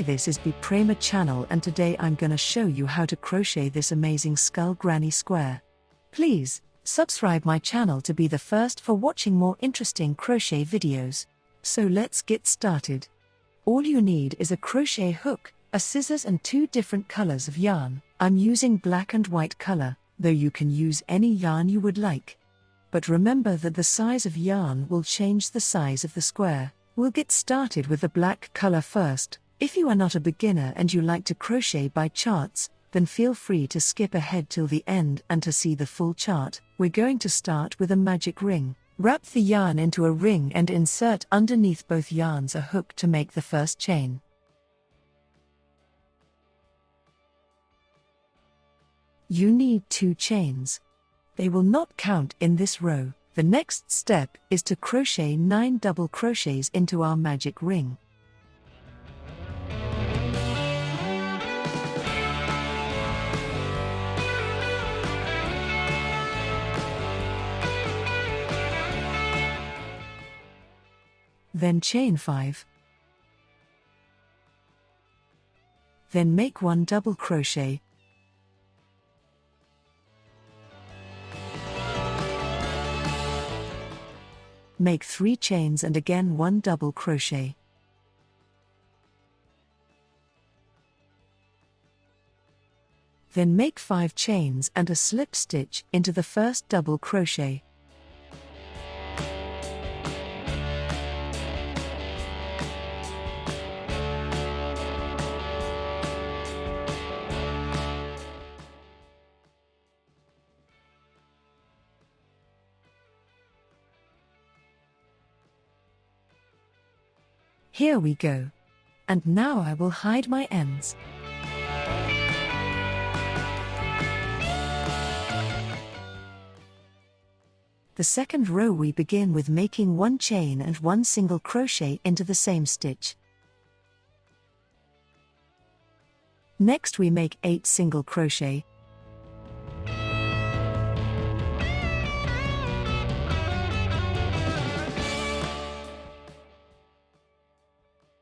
Hi, this is Be Prema channel, and today I'm gonna show you how to crochet this amazing skull granny square. Please subscribe my channel to be the first for watching more interesting crochet videos. So let's get started. All you need is a crochet hook, a scissors and 2 different colors of yarn. I'm using black and white color, though you can use any yarn you would like. But remember that the size of yarn will change the size of the square. We'll get started with the black color first. If you are not a beginner and you like to crochet by charts, then feel free to skip ahead till the end and to see the full chart. We're going to start with a magic ring. Wrap the yarn into a ring and insert underneath both yarns a hook to make the first chain. You need 2 chains. They will not count in this row. The next step is to crochet 9 double crochets into our magic ring. Then chain 5. Then make 1 double crochet. Make 3 chains and again 1 double crochet. Then make 5 chains and a slip stitch into the first double crochet. Here we go. And now I will hide my ends. The second row we begin with making 1 chain and 1 single crochet into the same stitch. Next we make 8 single crochet.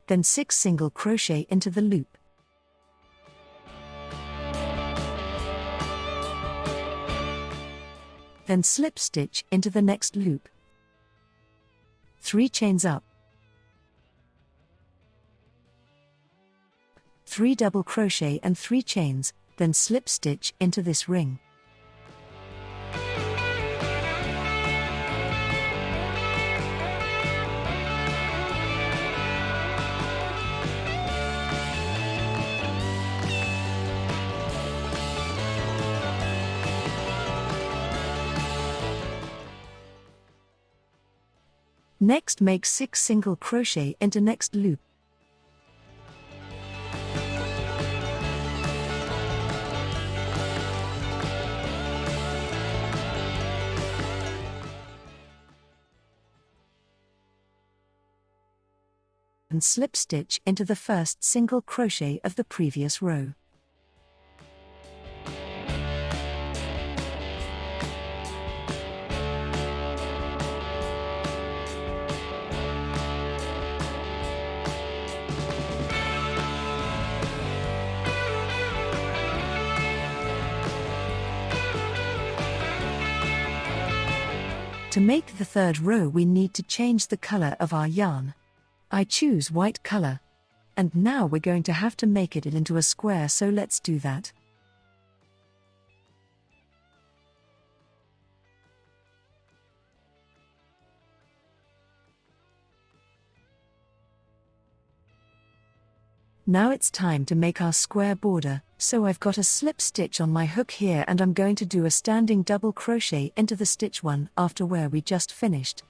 Then 6 single crochet into the loop. Then slip stitch into the next loop. 3 chains up. 3 double crochet and 3 chains, then slip stitch into this ring. Next make 6 single crochet into next loop. And slip stitch into the first single crochet of the previous row. To make the third row we need to change the color of our yarn. I choose white color. And now we're going to have to make it into a square, so let's do that. Now it's time to make our square border, so I've got a slip stitch on my hook here and I'm going to do a standing double crochet into the stitch 1 after where we just finished.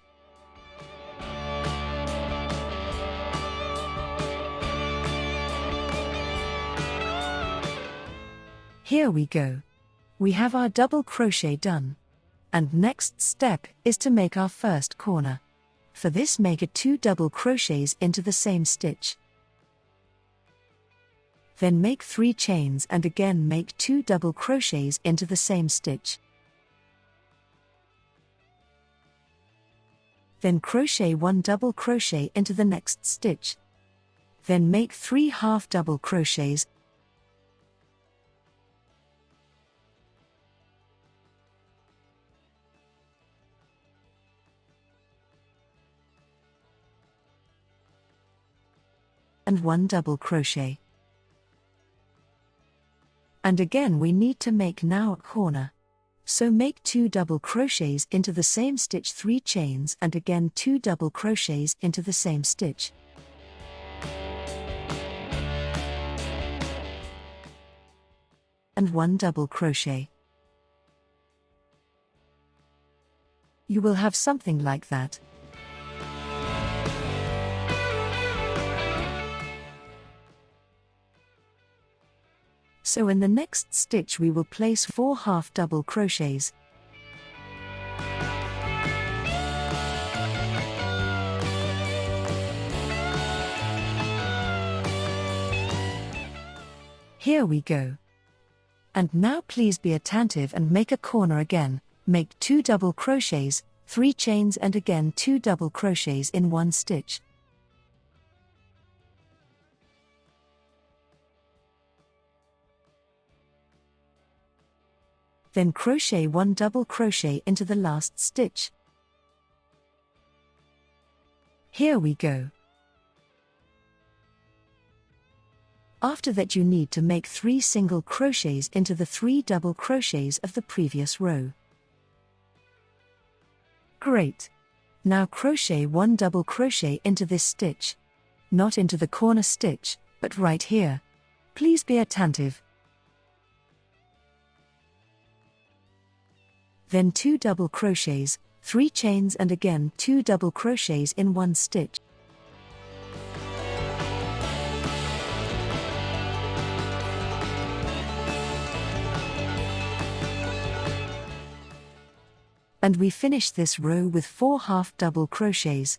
Here we go. We have our double crochet done. And next step is to make our first corner. For this, make 2 double crochets into the same stitch. Then make 3 chains and again make 2 double crochets into the same stitch. Then crochet 1 double crochet into the next stitch. Then make 3 half double crochets and 1 double crochet. And again we need to make now a corner. So make 2 double crochets into the same stitch, 3 chains, and again 2 double crochets into the same stitch. And 1 double crochet. You will have something like that. So in the next stitch we will place 4 half double crochets. Here we go. And now please be attentive and make a corner again. Make 2 double crochets, 3 chains, and again 2 double crochets in one stitch. Then crochet 1 double crochet into the last stitch. Here we go. After that you need to make 3 single crochets into the 3 double crochets of the previous row. Great! Now crochet 1 double crochet into this stitch. Not into the corner stitch, but right here. Please be attentive. Then 2 double crochets, 3 chains, and again 2 double crochets in one stitch. And we finish this row with 4 half double crochets.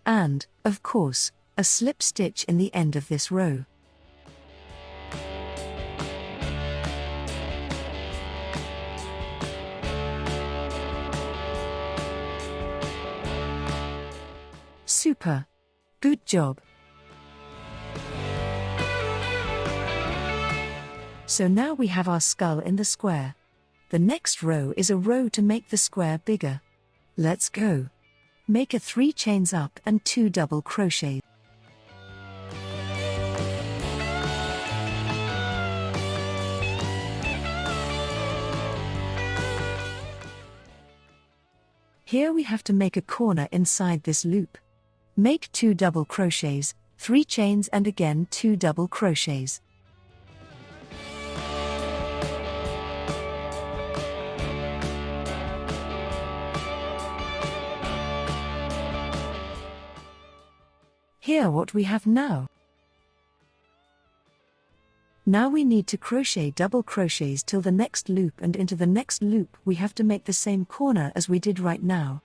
And, of course, a slip stitch in the end of this row. Super! Good job! So now we have our skull in the square. The next row is a row to make the square bigger. Let's go! Make a 3 chains up and 2 double crochets. Here we have to make a corner inside this loop. Make 2 double crochets, 3 chains, and again 2 double crochets. Here what we have now. Now we need to crochet double crochets till the next loop, and into the next loop we have to make the same corner as we did right now.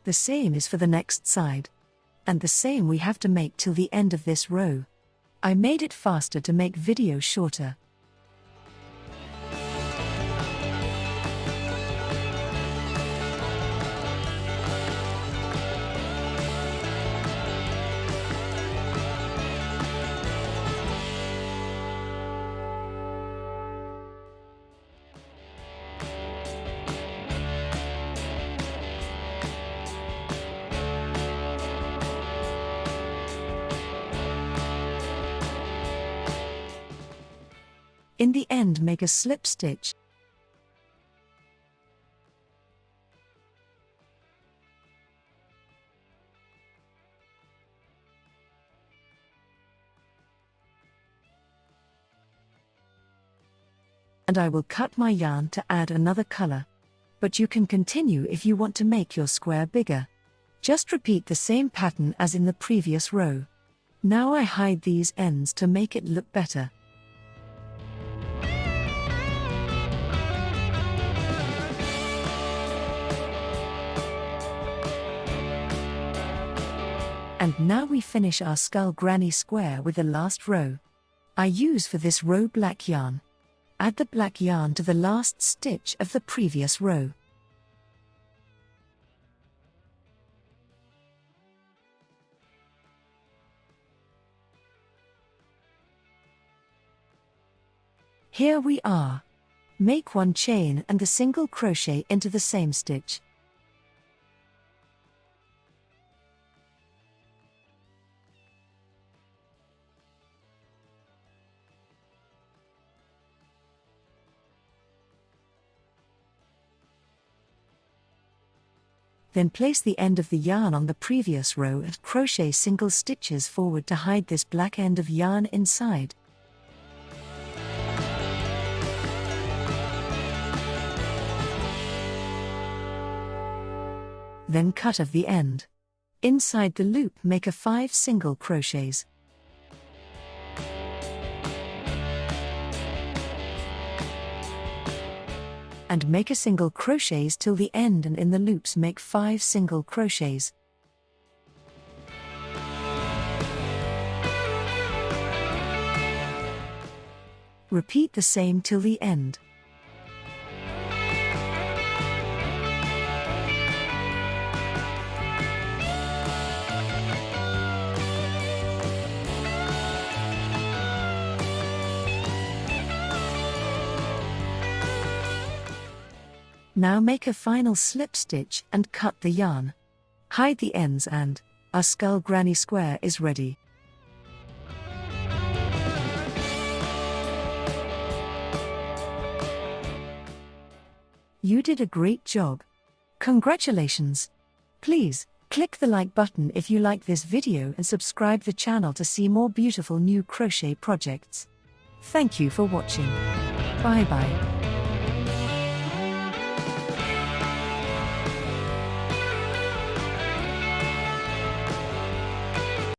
The same is for the next side. And the same we have to make till the end of this row. I made it faster to make video shorter. In the end, make a slip stitch. And I will cut my yarn to add another color. But you can continue if you want to make your square bigger. Just repeat the same pattern as in the previous row. Now I hide these ends to make it look better. And now we finish our skull granny square with the last row. I use for this row black yarn. Add the black yarn to the last stitch of the previous row. Here we are. Make one chain and the single crochet into the same stitch. Then place the end of the yarn on the previous row and crochet single stitches forward to hide this black end of yarn inside. Then cut off the end. Inside the loop make a 5 single crochets. And make a single crochets till the end, and in the loops make 5 single crochets. Repeat the same till the end. Now make a final slip stitch and cut the yarn. Hide the ends and our skull granny square is ready. You did a great job. Congratulations! Please, click the like button if you like this video and subscribe the channel to see more beautiful new crochet projects. Thank you for watching. Bye bye.